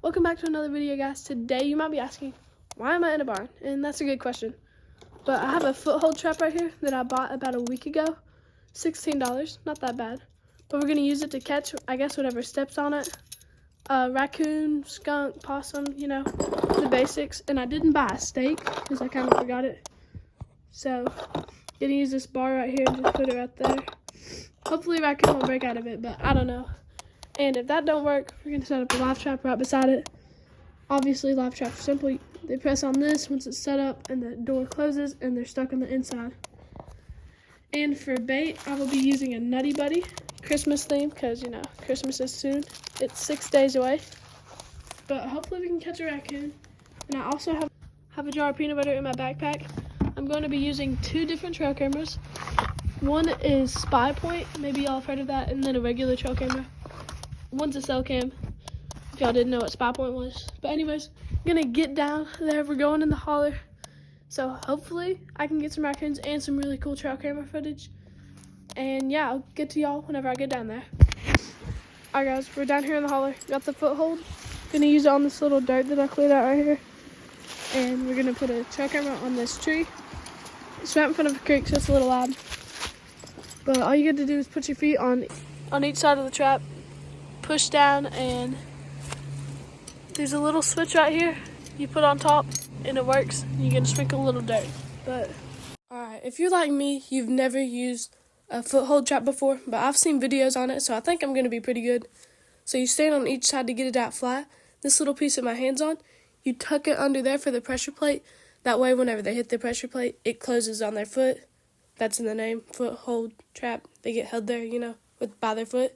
Welcome back to another video, guys. Today you might be asking, why am I in a barn? And that's a good question. But I have a foothold trap right here that I bought about a week ago. $16, not that bad. But we're gonna use it to catch, I guess, whatever steps on it. Raccoon, skunk, possum, you know, the basics. And I didn't buy a stake because I kind of forgot it. So, gonna use this bar right here and just put it right there. Hopefully raccoon won't break out of it, but I don't know. And if that don't work, we're gonna set up a live trap right beside it. Obviously, live traps are simple. They press on this once it's set up and the door closes and they're stuck on the inside. And for bait, I will be using a Nutty Buddy Christmas theme because, you know, Christmas is soon. It's 6 days away. But hopefully we can catch a raccoon. And I also have a jar of peanut butter in my backpack. I'm going to be using 2 different trail cameras. One is Spy Point, maybe y'all have heard of that, and then a regular trail camera. One's a cell cam, if y'all didn't know what Spy Point was. But anyways, I'm gonna get down there. We're going in the holler. So hopefully I can get some raccoons and some really cool trail camera footage. And yeah, I'll get to y'all whenever I get down there. Alright guys, we're down here in the holler. Got the foothold. Gonna use it on this little dirt that I cleared out right here. And we're gonna put a trail camera on this tree. It's right in front of a creek, so it's a little loud. But all you got to do is put your feet on each side of the trap. Push down, and there's a little switch right here you put on top and it works. You can sprinkle a little dirt. But alright, if you're like me, you've never used a foothold trap before, but I've seen videos on it, so I think I'm gonna be pretty good. So you stand on each side to get it out flat. This little piece of my hand's on, you tuck it under there for the pressure plate. That way whenever they hit the pressure plate, it closes on their foot. That's in the name, foothold trap. They get held there, you know, by their foot.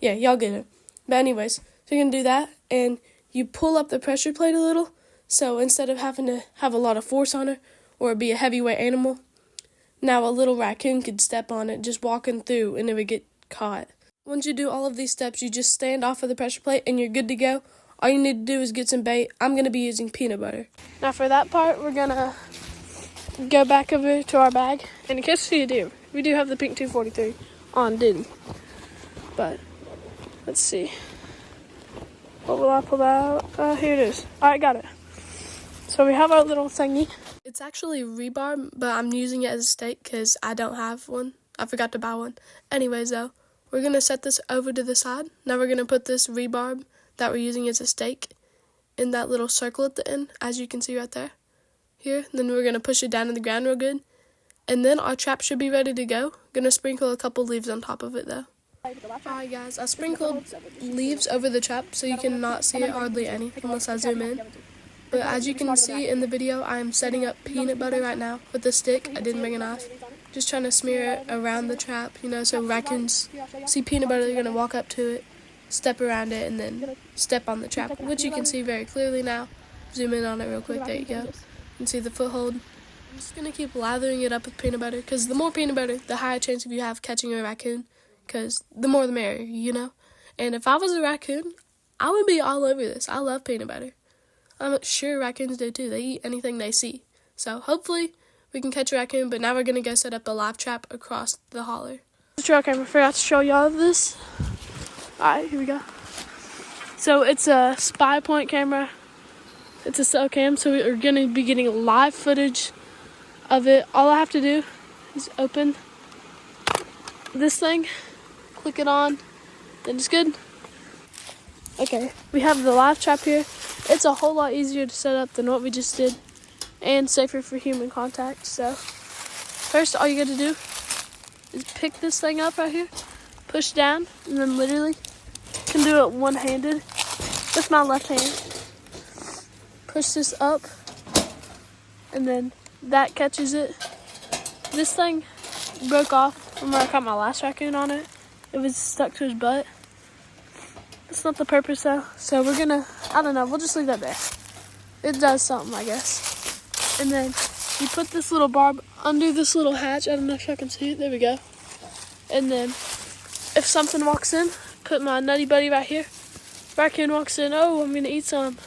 Yeah, y'all get it. But anyways, so you're going to do that, and you pull up the pressure plate a little, so instead of having to have a lot of force on it, or be a heavyweight animal, now a little raccoon could step on it just walking through, and it would get caught. Once you do all of these steps, you just stand off of the pressure plate, and you're good to go. All you need to do is get some bait. I'm going to be using peanut butter. Now for that part, we're going to go back over to our bag, and in case you do, we do have the pink 243 on duty, but let's see. What will I pull out? Here it is. Alright, got it. So we have our little thingy. It's actually rebar, but I'm using it as a stake because I don't have one. I forgot to buy one. Anyways, though, we're going to set this over to the side. Now we're going to put this rebar that we're using as a stake in that little circle at the end, as you can see right there. Here. Then we're going to push it down to the ground real good. And then our trap should be ready to go. Going to sprinkle a couple leaves on top of it, though. Alright guys, I sprinkled leaves over the trap so you cannot see it hardly any unless I zoom in. But as you can see in the video, I am setting up peanut butter right now with a stick. I didn't bring a knife. Just trying to smear it around the trap, you know, so raccoons see peanut butter, they're going to walk up to it, step around it, and then step on the trap, which you can see very clearly now. Zoom in on it real quick, there you go. You can see the foothold. I'm just going to keep lathering it up with peanut butter, because the more peanut butter, the higher chance of you have catching a raccoon. Because the more the merrier, you know? And if I was a raccoon, I would be all over this. I love peanut butter. I'm sure raccoons do too. They eat anything they see. So hopefully we can catch a raccoon, but now we're going to go set up a live trap across the holler. The trail camera, forgot to show y'all this. Alright, here we go. So it's a Spy Point camera. It's a cell cam, so we're going to be getting live footage of it. All I have to do is open this thing, click it on, then it's good. Okay, we have the live trap here. It's a whole lot easier to set up than what we just did, and safer for human contact. So first, all you got to do is pick this thing up right here, push down, and then literally can do it one-handed with my left hand. Push this up, and then that catches it. This thing broke off when I caught my last raccoon on it. It was stuck to his butt. That's not the purpose though. So we're gonna, I don't know, we'll just leave that there. It does something, I guess. And then you put this little barb under this little hatch. I don't know if y'all can see it. There we go. And then if something walks in, put my Nutty Buddy right here. Raccoon walks in, oh, I'm gonna eat some.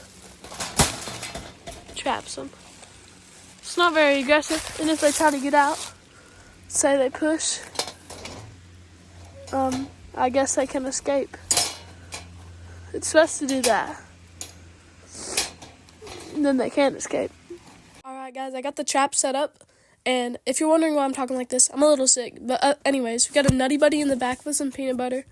Traps them. It's not very aggressive. And if they try to get out, say they push, I guess they can escape. It's best to do that. then they can't escape. Alright guys, I got the trap set up, and if you're wondering why I'm talking like this, I'm a little sick. But anyways, we got a Nutty Buddy in the back with some peanut butter,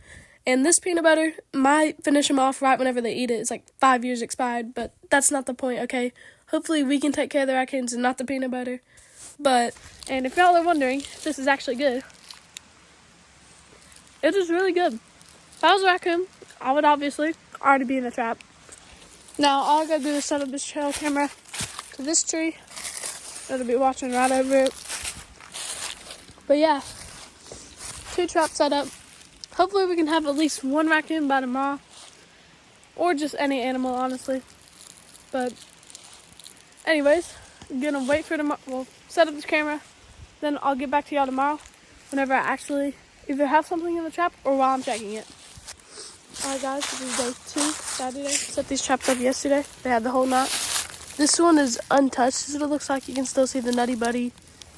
and this peanut butter might finish them off right whenever they eat it. It's like 5 years expired, but that's not the point, okay? Hopefully we can take care of the raccoons and not the peanut butter. And if y'all are wondering if this is actually good, it is really good. If I was a raccoon, I would obviously already be in the trap. Now, all I gotta do is set up this trail camera to this tree. It'll be watching right over it. But yeah, 2 traps set up. Hopefully we can have at least 1 raccoon by tomorrow. Or just any animal, honestly. But anyways, I'm gonna wait for tomorrow. Well, set up this camera. Then I'll get back to y'all tomorrow whenever I actually either have something in the trap or while I'm checking it. Alright guys, this is day 2, Saturday. Set these traps up yesterday. They had the whole night. This one is untouched, as it looks like. You can still see the Nutty Buddy,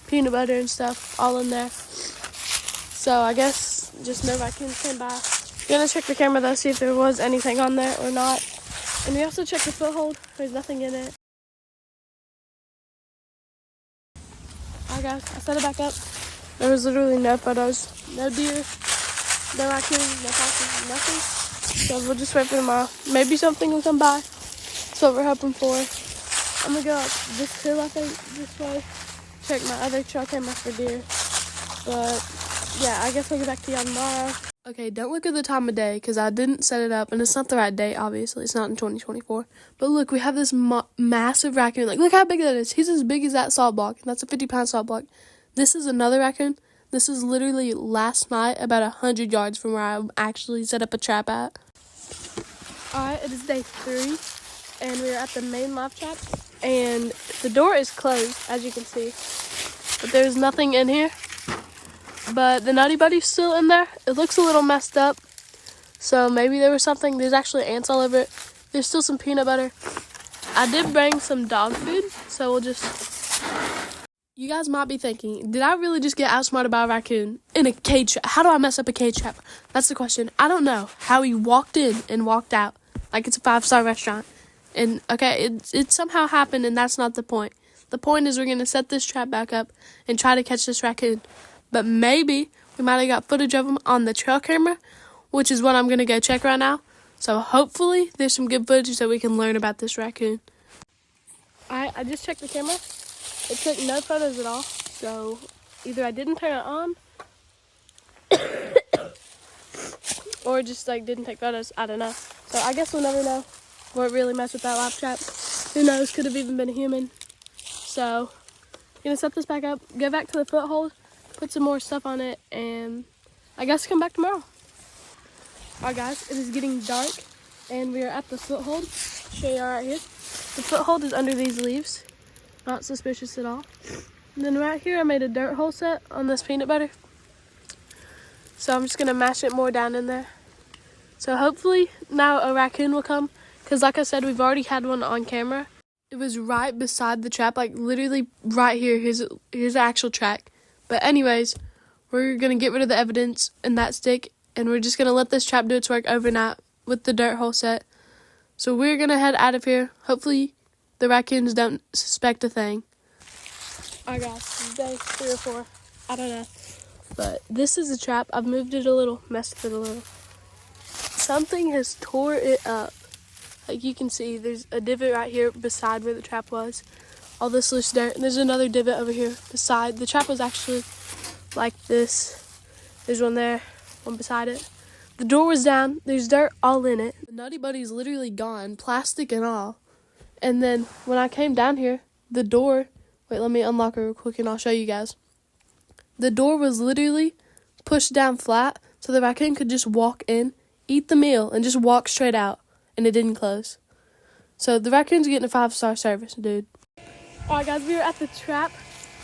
peanut butter and stuff all in there. So I guess just no raccoons came by. Gonna check the camera though, see if there was anything on there or not. And we also checked the foothold. There's nothing in it. Alright guys, I set it back up. There was literally no photos, no deer, no raccoons, no foxes, nothing. So we'll just wait for tomorrow. Maybe something will come by. That's what we're hoping for. I'm gonna go up this hill, I think, this way. Check my other trail camera for deer. But yeah, I guess I'll get back to y'all tomorrow. Okay, don't look at the time of day because I didn't set it up and it's not the right date, obviously. It's not in 2024. But look, we have this massive raccoon. Like, look how big that is. He's as big as that salt block. And that's a 50-pound salt block. This is another raccoon. This is literally last night about 100 yards from where I actually set up a trap at. Alright, it is day 3, and we're at the main live trap, and the door is closed, as you can see, but there's nothing in here. But the Nutty Buddy's still in there. It looks a little messed up, so maybe there was something. There's actually ants all over it. There's still some peanut butter. I did bring some dog food, so we'll just... You guys might be thinking, did I really just get outsmarted by a raccoon in a cage trap? How do I mess up a cage trap? That's the question. I don't know how he walked in and walked out like it's a 5-star restaurant. And, okay, it somehow happened, and that's not the point. The point is we're going to set this trap back up and try to catch this raccoon. But maybe we might have got footage of him on the trail camera, which is what I'm going to go check right now. So hopefully there's some good footage so we can learn about this raccoon. Alright, I just checked the camera. It took no photos at all, so either I didn't turn it on or just like didn't take photos. I don't know. So I guess we'll never know what really messed with that live trap. Who knows? Could have even been a human. So I'm gonna set this back up, go back to the foothold, put some more stuff on it, and I guess come back tomorrow. Alright guys, it is getting dark and we are at the foothold. I'll show you all right here. The foothold is under these leaves. Not suspicious at all. And then right here I made a dirt hole set on this peanut butter. So I'm just going to mash it more down in there. So hopefully now a raccoon will come. Because like I said, we've already had one on camera. It was right beside the trap, like literally right here. Here's the actual track. But anyways, we're going to get rid of the evidence in that stick. And we're just going to let this trap do its work overnight with the dirt hole set. So we're going to head out of here. Hopefully the raccoons don't suspect a thing. Alright guys, this is day 3 or 4. I don't know. But this is a trap. I've moved it a little, messed with it a little. Something has tore it up. Like you can see, there's a divot right here beside where the trap was. All this loose dirt. And there's another divot over here beside. The trap was actually like this. There's one there, one beside it. The door was down. There's dirt all in it. The Nutty Buddy's literally gone, plastic and all. And then when I came down here, the door, wait, let me unlock it real quick and I'll show you guys. The door was literally pushed down flat so the raccoon could just walk in, eat the meal, and just walk straight out. And it didn't close. So the raccoon's getting a 5-star service, dude. Alright guys, we are at the trap.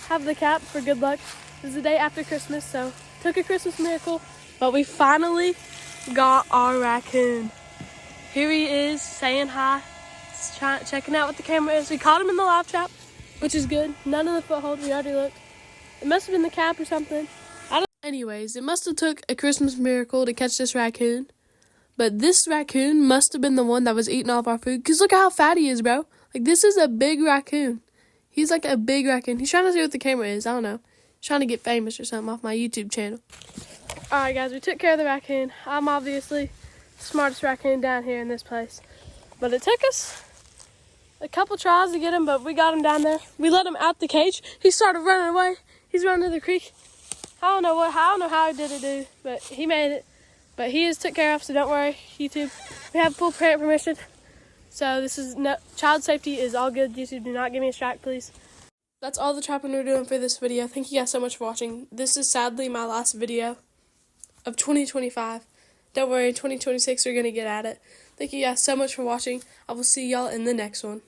Have the cap for good luck. This is the day after Christmas, so took a Christmas miracle. But we finally got our raccoon. Here he is, saying hi. Checking out what the camera is. We caught him in the live trap, which is good. None of the foothold. We already looked. It must have been the cap or something. Anyways, it must have took a Christmas miracle to catch this raccoon. But this raccoon must have been the one that was eating all of our food. Because look at how fat he is, bro. Like, this is a big raccoon. He's like a big raccoon. He's trying to see what the camera is. I don't know. He's trying to get famous or something off my YouTube channel. Alright, guys. We took care of the raccoon. I'm obviously the smartest raccoon down here in this place. But it took us a couple tries to get him, but we got him down there. We let him out the cage. He started running away. He's running to the creek. I don't know how he did it, dude, but he made it. But he is took care of, so don't worry, YouTube. We have full parent permission. So this is child safety is all good. YouTube, do not give me a strike, please. That's all the trapping we're doing for this video. Thank you guys so much for watching. This is sadly my last video of 2025. Don't worry, 2026 we're gonna get at it. Thank you guys so much for watching. I will see y'all in the next one.